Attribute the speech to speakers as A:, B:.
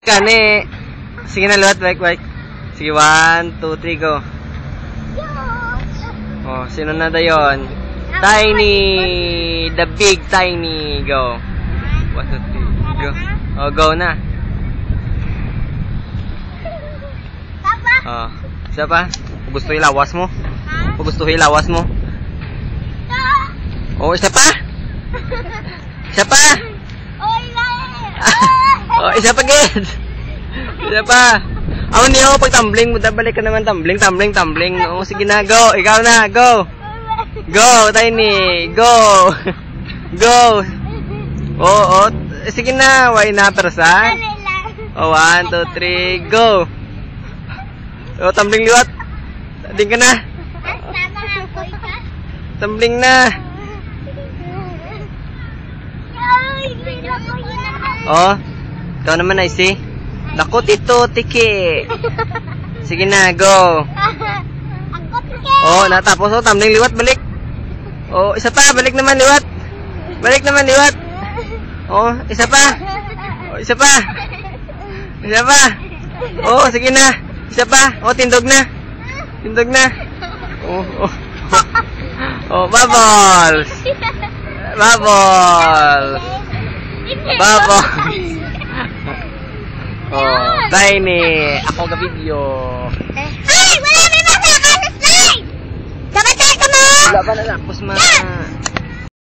A: ka ni. Sige na, luwat, bike. Sige, 1, 2, 3, go. Oh, sino na dayon? Tiny! The big Tiny. Go. 1, 2, 3, go. Oh, go na. Oh, isa pa? Gusto ilawas mo? Gusto ilawas mo? Oh, isa pa? Isa pa? Oh, isa pa, Ged. Isa pa. Ako hindi ako pag tumbling. Balik ka naman tumbling. Oh, sige na, go. Ikaw na, go. Go, Tiny. Go. Go. Oh, sige na. Why na, persa? Oh, 1, 2, 3, go. Oh, tumbling liwat. Din ka na. Tumbling na. Oh, ikaw naman ay si. Naku, Tito, Tiki. Sige na, go. Oh, natapos. Oh, tumbling liwat, balik. Oh, isa pa, balik naman liwat. Balik naman liwat. Oh, isa pa. Oh, isa pa. Isa pa. Oh, sige na. Isa pa. Oh, tindog na. Tindog na. Oh. Oh, bubbles. Bubbles. Bubbles. Oh, Tiny. Ako ga video.
B: Ay, wala may masaka sa slide! Sabay tayo ka mo!
A: Wala pa na tapos, ma.